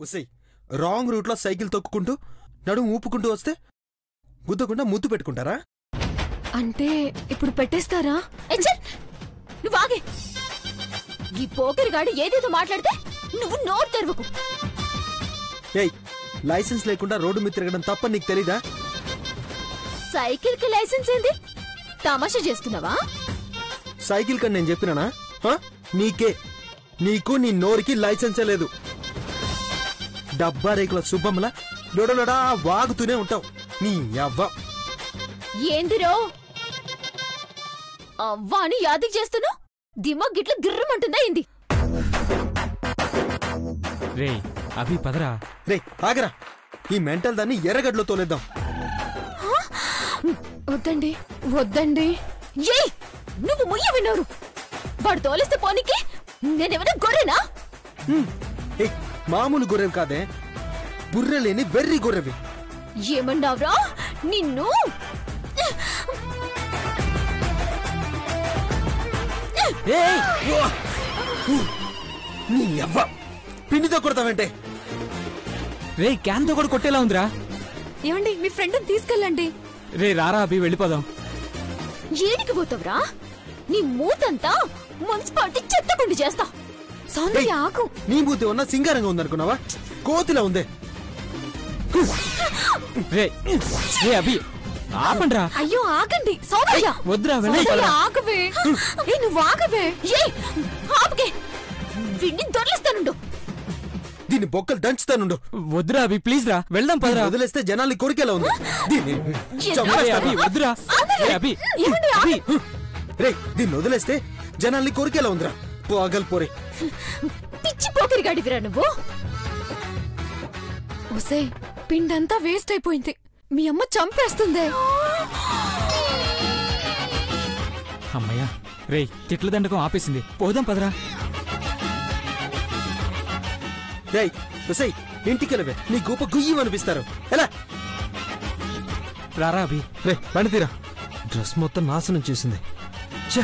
ఉసై wrong రూట్లో cycle తొక్కుకుంటూ నడుము ఊపుకుంటూ వస్తే గుద్దకుండా ముద్దు పెట్టుకుంటారా? అంటే ఇప్పుడు పెట్టేస్తారా? నువ్వు ఆగే. ఈ పోకరిగాడు ఏదేదో మాట్లాడితే నువ్వు నోరు తెరవకు. ఏయ్, లైసెన్స్ లేకుండా రోడ్డు మీద తిరగడం తప్ప నీకు తెలీదా? సైకిల్ కి లైసెన్స్ ఏంది? తమాషా చేస్తున్నావా? సైకిల్ కని నేను చెప్పినానా? నీకే, నీకు నీ నోరుకి లైసెన్సే లేదు. డబ్బా రేకుల సుబ్బమ్మలా లొడలొడా వాగుతూనే ఉంటావు. నీ అవ్వ ఏందిరో అవ్వా అని యాదికి చేస్తున్నావు? దిమాగ్ గిట్ల గిర్రమంటుందా ఏంది? రే అభి పదరా. రే ఆగరా, ఈ మెంటల్ దాన్ని ఎర్రగడ్డలో తోలేద్దాం. వద్దండి వద్దండి. ఏయ్, నువ్వు ముయ్య విన్నారు. వాడు తోలిస్తే పోనీకి నేనేమైనా గొర్రెనా? మామూలు గొర్రెవి కాదే, బుర్రెలేని వెర్రి గొర్రెవి. ఏమన్నావ్రా నిన్ను? నీ అవ్వ పిండితో కొడతావంటే? రే క్యాన్తో కూడా కొట్టేలా ఉందిరా. ఏమండి మీ ఫ్రెండ్ని తీసుకెళ్ళండి. రే రారా అభి వెళ్ళిపోదాం. ఏడికి పోతావురా? నీ మూతంతా మున్సిపాలిటీ చెత్తకుండి చేస్తా. సౌందర్య ఆకు. నీ బుద్ధి ఉన్న సింగారంగా ఉందనుకున్నావా? కోతిలా ఉందే. రే రే అభి ఆపండ్రా. అయ్యో ఆగండి సౌందర్య. వద్దురా ఆగవే. నువ్వు ఆగవే. ఆపకే, వీడిని దొర్లిస్తానుండు. దీన్ని బొక్కలు దంచుతానుండు. వద్దురా అభి ప్లీజ్ రా వెళ్దాం పదరా. వదిలేస్తే జనాల్ని కొరికేలా ఉంది. అభి వద్దురా. అభి రే దీన్ని వదిలేస్తే జనాల్ని కొరికేలా ఉందిరా. పోగల్పోరే పిచ్చి పోకిరిగాడివిరా నువ్వు. ఒసే పిండంతా వేస్ట్ అయిపోయింది. మీ అమ్మ చంపేస్తుందే. అమ్మయ్యా రే తిట్ల దండకం ఆపేసింది. పోదాం పదరా. రేయ్ ఉసై ఇంటికెళ్ళవే, నీ గూప గుయ్యం అనిపిస్తారు. ఎలా రారా అభి. రే బండి తీరా. డ్రెస్ మొత్తం నాశనం చేసింది. ఛే,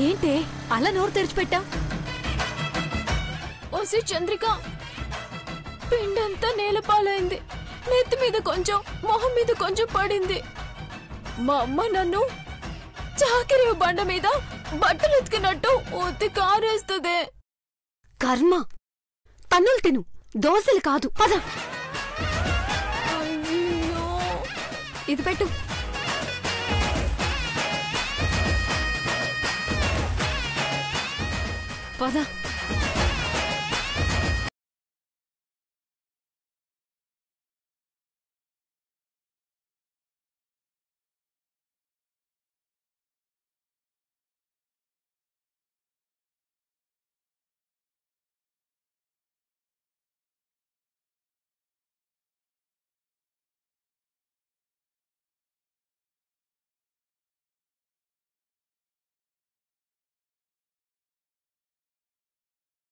ఏంటే అలా నోరు తెరిచిపెట్టా? ఓసి చంద్రిక, పిండంతా నేలపాలైంది. నెత్తి మీద కొంచెం, మొహం మీద కొంచెం పడింది. మా అమ్మ నన్ను చాకరీ బండ మీద బట్టలు ఉతికినట్టు ఉత్తి కారేస్తుంది. కర్మ. తన్నులు తిను, దోశలు కాదు. పద. అయ్యో, ఇది పెట్టు. పద.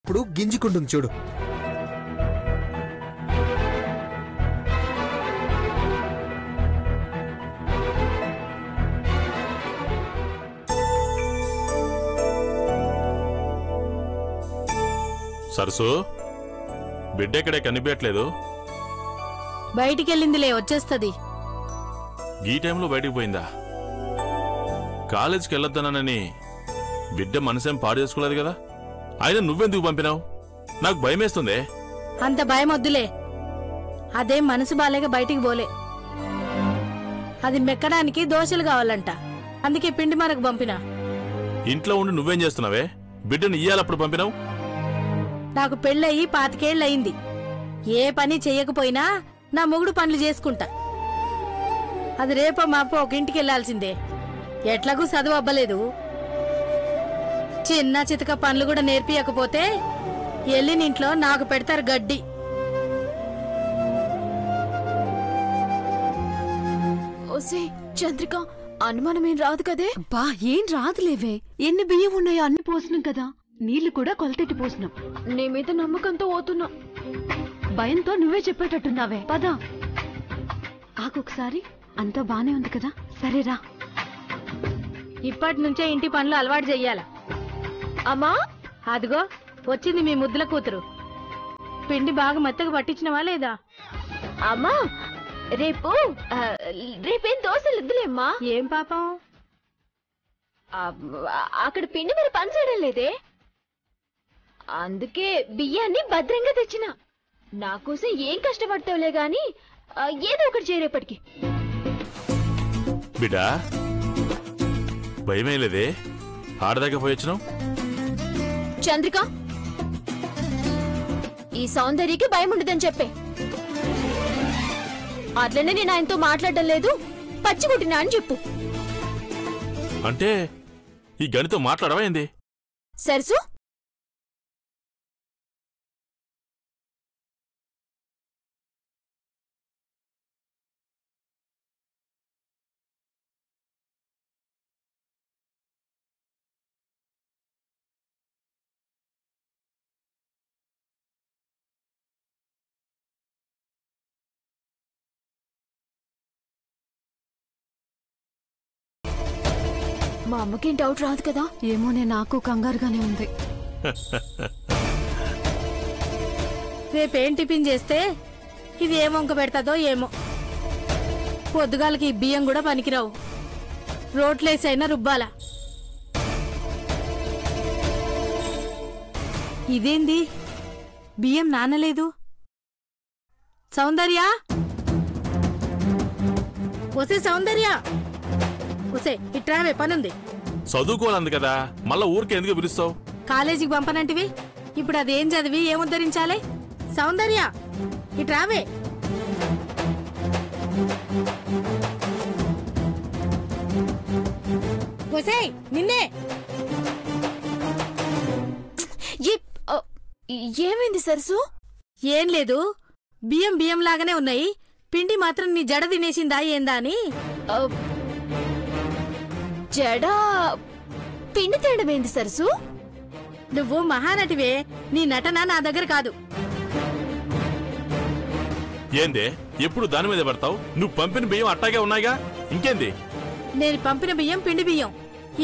ఇప్పుడు గింజుకుంటుంది చూడు. సరసు బిడ్డెక్కడే కనిపించట్లేదు. బయటికెళ్ళిందిలే, వచ్చేస్తది. ఈ టైంలో బయటికి పోయిందా? కాలేజీకి వెళ్ళొద్దనని బిడ్డ మనసేం పాడు చేసుకోలేదు కదా. ఆయన నువ్వెందుకు పంపినావు? నాకు భయమేస్తుందే. అంత భయం వద్దులే. అదేం మనసు బాలేక బయటికి పోలే. అది మెక్కడానికి దోశలు కావాలంట, అందుకే పిండి మనకు పంపినా. ఇంట్లో ఉండి నువ్వేం చేస్తున్నావే? బిడ్డను ఇయ్యాలప్పుడు పంపినావు. నాకు పెళ్ళయి 25 ఏళ్ళయింది. ఏ పని చెయ్యకపోయినా నా మొగుడు పనులు చేసుకుంటా. అది రేపో మాపో ఒక ఇంటికి వెళ్లాల్సిందే. ఎట్లాగూ చదువు అవ్వలేదు. చిన్న చితక పనులు కూడా నేర్పియకపోతే ఎల్లినింట్లో నాకు పెడతారు గడ్డి. ఓసే చంద్రిక, అనుమానమేం రాదు కదే? బా ఏం రాదులేవే. ఎన్ని బియ్యం ఉన్నాయో అన్ని పోసినాం కదా. నీళ్లు కూడా కొలతెట్టి పోసినాం. నీ మీద నమ్మకంతో పోతున్నా. భయంతో నువ్వే చెప్పేటట్టున్నావే పద ఆకొకసారి అంతా బానే ఉంది కదా సరేరా ఇప్పటి నుంచే ఇంటి పనులు అలవాటు చెయ్యాల. అమ్మా అదిగో వచ్చింది మీ ముద్దుల కూతురు. పిండి బాగా మెత్తగా పట్టించినవా లేదా? అమ్మా రేపేం దోశలు వద్దులేమ్మా. ఏం పాపం? అక్కడ పిండి మరి పనిచేయడం లేదే, అందుకే బియ్యాన్ని భద్రంగా తెచ్చిన. నా కోసం ఏం కష్టపడతావులే గాని ఏదో ఒకటి చేరేపటికి. బిడ్డా భయమే లేదే, ఆడదాకా పోయొచ్చినావు. చంద్రిక ఈ సౌందర్యకి భయం ఉండదని చెప్పే. అట్లనే నేను ఆయనతో మాట్లాడడం లేదు, పచ్చి కొట్టినా అని చెప్పు. అంటే ఈ గనితో మాట్లాడవా ఏంది? సరసు మా అమ్మకేం డౌట్ రాదు కదా? ఏమోనే, నాకు కంగారుగానే ఉంది. రేపేం టిఫిన్ చేస్తే ఇది ఏం వంక పెడతాదో ఏమో. పొద్దుగాలకి ఈ బియ్యం కూడా పనికిరావు, రోట్లేసైనా రుబ్బాలా. ఇదేంది బియ్యం నానలేదు? సౌందర్య, ఒసే సౌందర్య, ఒసే ఇట్రావే, పనుంది. చదువుకోవాలంది కదా, మళ్ళా ఊరికే ఎందుకు పిలుస్తావు? కాలేజీకి పంపనంటివి, ఇప్పుడు అదేం చదివి ఏం ఉద్ధరించాలి? సౌందర్య ఇట్రావే. ఒసే నిన్నే. ఏమైంది సరసు? ఏం లేదు, బియ్యం బియ్యం లాగానే ఉన్నాయి, పిండి మాత్రం నీ జడ తినేసిందా ఏందా అని. జడ పిండి తేడమేంది సరసు? నువ్వు మహానటివే, నీ నటన నా దగ్గర కాదు. ఏందే ఎప్పుడు దాని మీద పడతావు? నువ్వు పంపిన బియ్యం అట్టాగే ఉన్నాయిగా, ఇంకేంది? నేను పంపిన బియ్యం పిండి బియ్యం,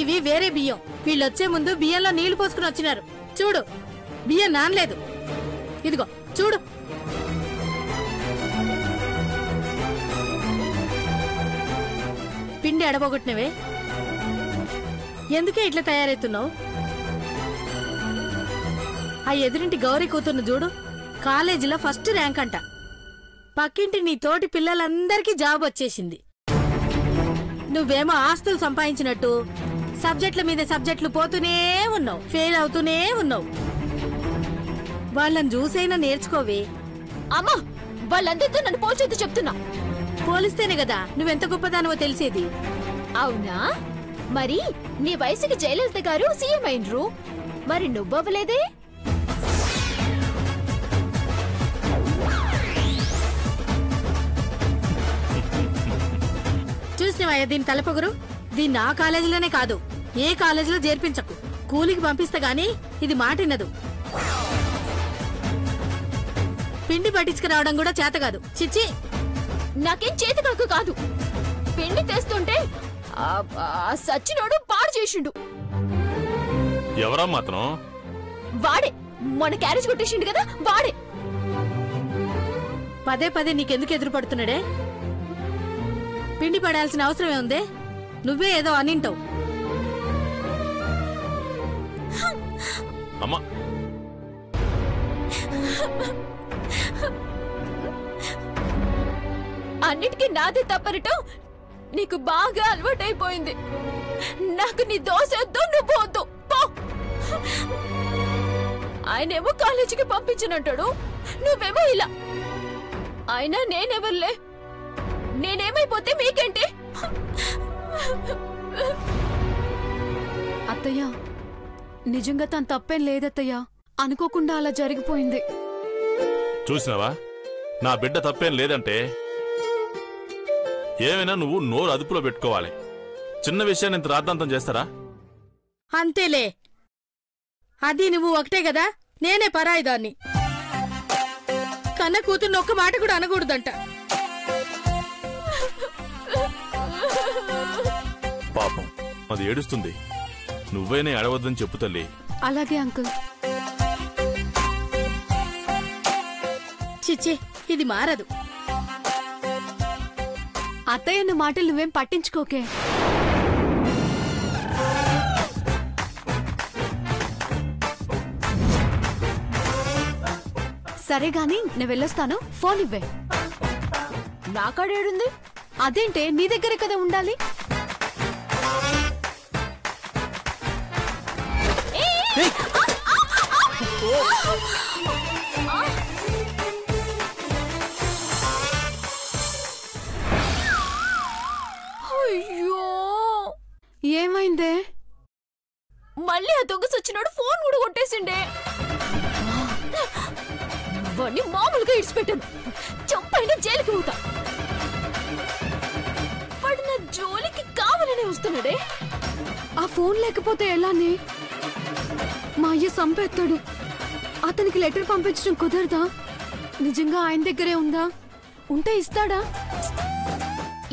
ఇవి వేరే బియ్యం. వీళ్ళొచ్చే ముందు బియ్యంలో నీళ్లు పోసుకుని వచ్చినారు. చూడు, బియ్యం నానలేదు. ఇదిగో చూడు. పిండి అడబొగొట్టినవే, ఎందుకే ఇట్లా తయారవుతున్నావు? ఆ ఎదురింటి గౌరీ కూతుర్ను చూడు, కాలేజీలో ఫస్ట్ ర్యాంక్ అంట. పక్కింటి నీ తోటి పిల్లలందరికీ జాబ్ వచ్చేసింది. నువ్వేమో ఆస్తులు సంపాదించినట్టు సబ్జెక్టుల మీద సబ్జెక్టులు పోతూనే ఉన్నావు, ఫెయిల్ అవుతూనే ఉన్నావు. వాళ్ళని చూసైనా నేర్చుకోవే. అమ్మా, వాళ్ళందరితో నన్ను పోల్చొద్దు చెప్తున్నా. పోలిస్తేనే కదా నువ్వెంత గొప్పదానవో తెలిసేది. అవునా? మరి నీ వయసుకి జయలలిత గారు సీఎం అయినరు, మరి నువ్వవ్వలేదే? చూసినవయ్యా దీని తలపొగరు? దీన్ని ఆ కాలేజీలోనే కాదు, ఏ కాలేజీలో చేర్పించకు. కూలికి పంపిస్తా గాని ఇది మాటినదు. పిండి పట్టించుకురావడం కూడా చేత కాదు. చిచ్చి, నాకేం చేతకాకు కాదు. పిండి తెస్తుంటే సచ్చినోడు పాడు చేసిండు. ఎవరా మాత్రం? వాడే మన క్యారేజ్ కొట్టేసిండు కదా, వాడే. పదే పదే నీకెందుకు ఎదురు పడుతున్నాడే? పిండి పడాల్సిన అవసరమే ఉందే? నువ్వే ఏదో అనింటావు. అమ్మా, అన్నిటికీ నాదే తప్పరటం నీకు బాగా అలవాటైపోయింది. నాకు నీ దోశ వద్దు, నువ్వు వద్దు, పో. ఆయనేమో కాలేజీకి పంపించనంటాడు, నువ్వేమో ఇలా. అయినా నేనెవర్లే, నేనేమైపోతే మీకేంటి? అత్తయ్య, నిజంగా తన తప్పేం లేదత్తయ్య, అనుకోకుండా అలా జరిగిపోయింది. చూసినావా, నా బిడ్డ తప్పేం లేదంటే ఏమైనా నువ్వు నోరు అదుపులో పెట్టుకోవాలి. చిన్న విషయాన్ని ఇంత రాద్ధాంతం చేస్తారా? అంతేలే, అది నువ్వు ఒకటే కదా, నేనే పరాయిదాన్ని. కన్న కూతుర్ని ఒక్క మాట కూడా అనకూడదంట. పాపం అది ఏడుస్తుంది. నువ్వేనే అడవద్దని చెప్పు తల్లి. అలాగే అంకుల్. చిచ్చి, ఇది మారదు. అత్తయ్య మాటలు నువ్వేం పట్టించుకోకే. సరే గాని నేను వెళ్ళొస్తాను. ఫోన్ ఇవ్వే. నాకాడేడుంది? అదేంటే నీ దగ్గరే కదా ఉండాలి. అయ్యో, ఏమైందే? మళ్ళీ ఆ దొంగ సచ్చినోడు ఫోన్ కూడా కొట్టేసిండే. వాణ్ణి మామూలుగా ఇడిచిపెట్టాను. చంపైనా జైలుకి పోతా. వాడు నా జోలికి కావాలనే వస్తున్నాడే. ఆ ఫోన్ లేకపోతే ఎలానే? మా అయ్య సంపేస్తాడు. అతనికి లెటర్ పంపించడం కుదరదా? నిజంగా ఆయన దగ్గరే ఉందా? ఉంటే ఇస్తాడా?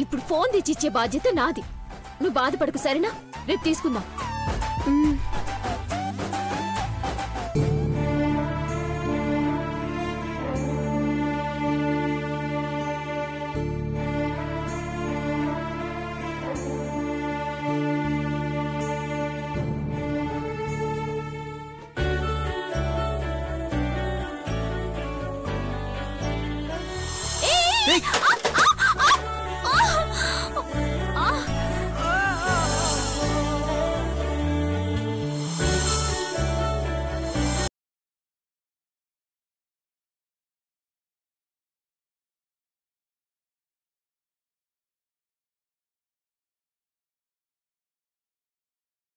ఇప్పుడు ఫోన్ తెచ్చిచ్చే బాధ్యత నాది. నువ్వు బాధపడకు సరేనా? రేపు తీసుకుందాం.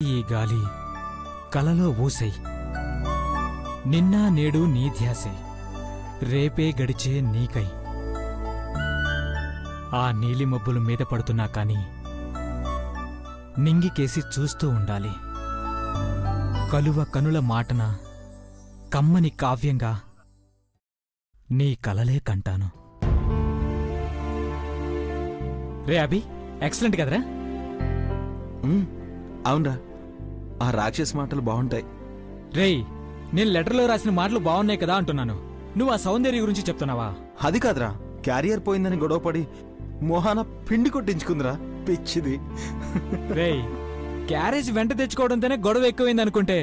ఈ గాలి కలలో ఊసై, నిన్న నేడు నీ ధ్యాసై, రేపే గడిచే నీకై. ఆ నీలి మబ్బులు మీద పడుతున్నా కాని నింగికేసి చూస్తూ ఉండాలి. కలువ కనుల మాటన కమ్మని కావ్యంగా నీ కలలే కంటాను. రే అభి, ఎక్సలెంట్ కదరా? అవునరా, ఆ రాక్షస్ మాటలు బాగుంటాయి. రేయ్, నేను లెటర్లో రాసిన మాటలు బాగున్నాయి కదా అంటున్నాను. నువ్వు ఆ సౌందర్య గురించి చెప్తున్నావా? అది కాదురా, క్యారియర్ పోయిందని గొడవపడి మోహాన పిండి కొట్టించుకుందిరా పిచ్చిది. రేయ్, క్యారేజ్ వెంట తెచ్చుకోవడంతోనే గొడవ ఎక్కువైంది అనుకుంటే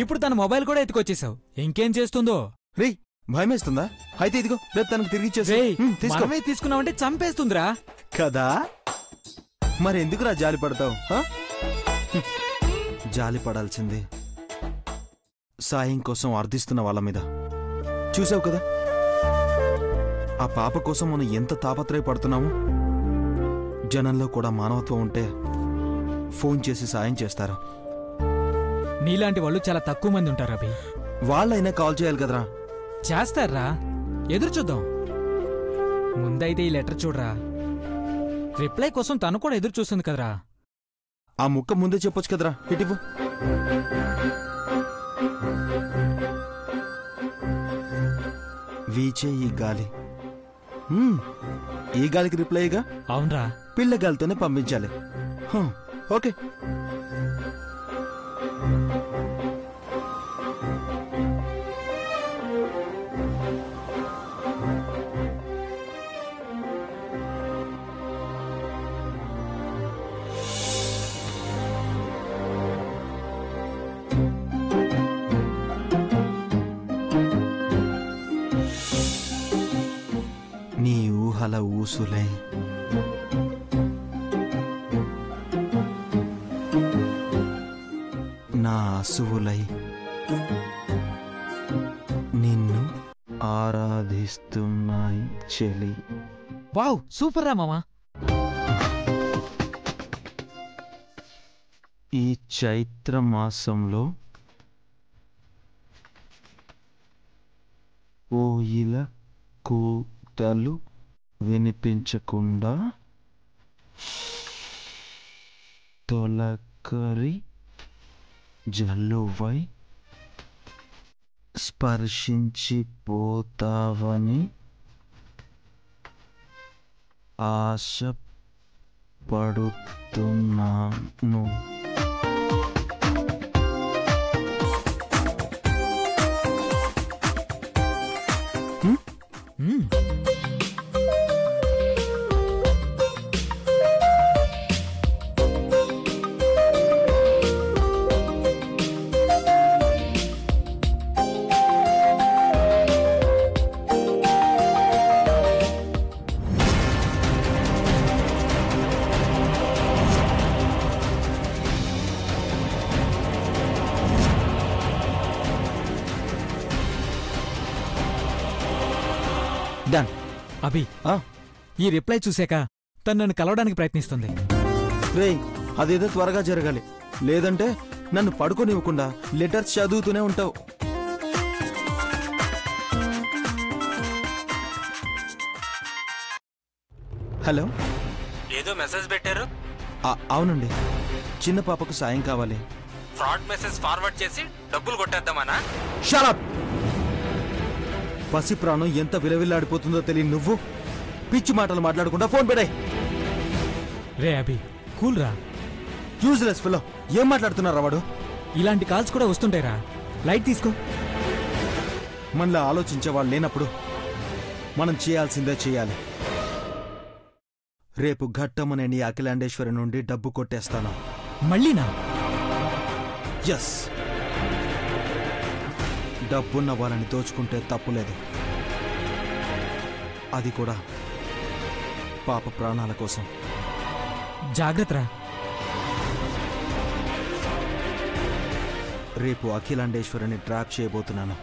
ఇప్పుడు తన మొబైల్ కూడా ఎత్తుకొచ్చేసావు. ఇంకేం చేస్తుందో? రేయ్, భయమేస్తుందా? అయితే ఇదిగో రేపు తనకు తిరిగి రేయ్, మనమే తీసుకున్నావంటే చంపేస్తుందిరా కదా. మరి ఎందుకురా జాలి పడతావు? జాలి పడాల్సిందే సాయం కోసం అర్థిస్తున్న వాళ్ళ మీద. చూసావు కదా ఆ పాప కోసం మనం ఎంత తాపత్రయపడుతున్నామో. జనంలో కూడా మానవత్వం ఉంటే ఫోన్ చేసి సాయం చేస్తారు. నీలాంటి వాళ్ళు చాలా తక్కువ మంది ఉంటారు అభి. వాళ్ళైనా కాల్ చేయాలి కదరా. చేస్తారా? ఎదురు చూద్దాం. ముందైతే ఈ లెటర్ చూడరా. రిప్లై కోసం తను కూడా ఎదురు చూస్తుంది కదరా. ఆ ముక్క ముందే చెప్పొచ్చు కదరా. ఇటివ్వు. వీచే ఈ గాలి. ఈ గాలికి రిప్లైగా? అవునరా, పిల్ల గాలితోనే పంపించాలి. ఓకే. నీ ఊహల ఊసులై నా అసువులై నిన్ను ఆరాధిస్తున్నాయి చెలి. వావ్, సూపర్ రా మామా. ఈ చైత్ర మాసంలో కోయిల కూతలు వినిపించకుండా తొలకరి జల్లువై స్పర్శించిపోతావని ఆశపడుతున్నాను. డన్. అభి, ఈ రిప్లై చూసాక తను నన్ను కలవడానికి ప్రయత్నిస్తుంది. రేయ్, అదేదో త్వరగా జరగాలి, లేదంటే నన్ను పడుకోనివ్వకుండా లెటర్స్ చదువుతూనే ఉంటావు. హలో, ఏదో మెసేజ్ పెట్టారు. అవునండి, చిన్న పాపకు సాయం కావాలి. ఫ్రాడ్ మెసేజ్ ఫార్వర్డ్ చేసి డబ్బులు కొట్టేద్దామనా? Shut up. పసి ప్రాణం ఎంత విలవిల్లాడిపోతుందో తెలియని నువ్వు పిచ్చి మాటలు మాట్లాడకుండా ఫోన్ పెడాయి. రే అభి, కూల్ రా. యూజ్లెస్ ఫెలో, ఏం మాట్లాడుతున్నారా వాడు? ఇలాంటి కాల్స్ కూడా వస్తుంటాయిరా, లైట్ తీసుకో. మనలా ఆలోచించే వాళ్ళు లేనప్పుడు మనం చేయాల్సిందే చేయాలి. రేపు ఘట్టమనే నీ అఖిలాండేశ్వరి నుండి డబ్బు కొట్టేస్తాను. మళ్ళీనా? ఎస్, డబ్బున్న వాళ్ళని దోచుకుంటే తప్పులేదు, అది కూడా పాప ప్రాణాల కోసం. జాగ్రత్తరా. రేపు అఖిలాండేశ్వరిని ట్రాప్ చేయబోతున్నాను.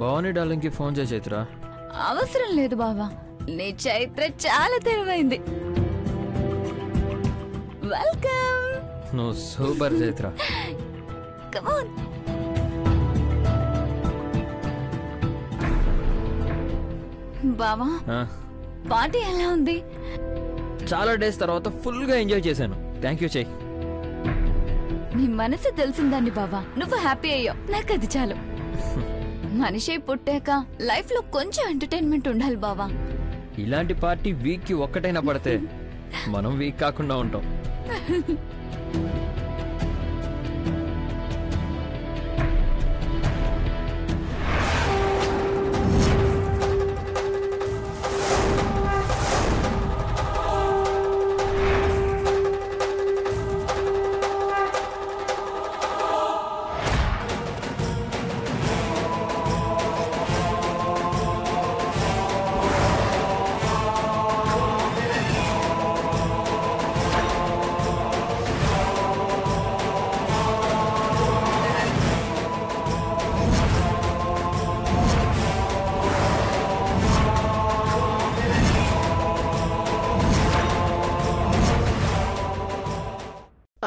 భవానీ డార్లింగ్కి ఫోన్ చేయి చైత్ర. అవసరం లేదు బావా, నీ చైత్ర చాలా తెలివైంది. వెల్కమ్. నువ్వు సూపర్ చైత్ర. Come on. బావా, పార్టీ ఎలా ఉంది? చాలా డేస్ తర్వాత ఫుల్గా ఎంజాయ్ చేశాను. థ్యాంక్ యూ చెయ్. నీ మనసు తెలిసిందండి బావా, నువ్వు హ్యాపీ అయ్యావు, నాకు అది చాలు. మనిషి పుట్టాక లైఫ్ లో కొంచెం ఎంటర్టైన్మెంట్ ఉండాలి బావా. ఇలాంటి పార్టీ వీక్ కి ఒక్కటైనా పడితే మనం వీక్ కాకుండా ఉంటాం.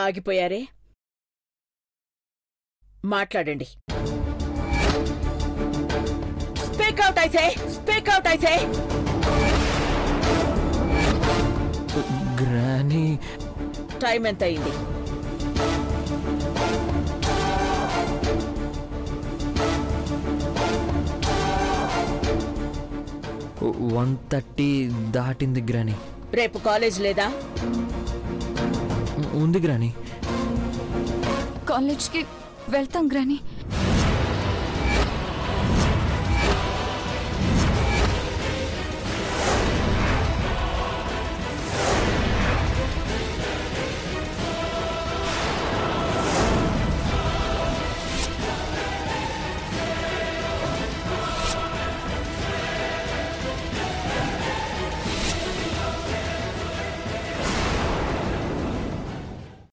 ఆగిపోయారే, మాట్లాడండి. స్పీక్ అవుట్ అయితే, స్పీక్ అవుట్ అయితే. గ్రానీ, టైం ఎంత అయింది? ఓ 1:30 దాటింది గ్రానీ. రేపు కాలేజ్ లేదా? ఉంది గ్రాని. కాలేజ్కి వెళ్తాం గ్రాని.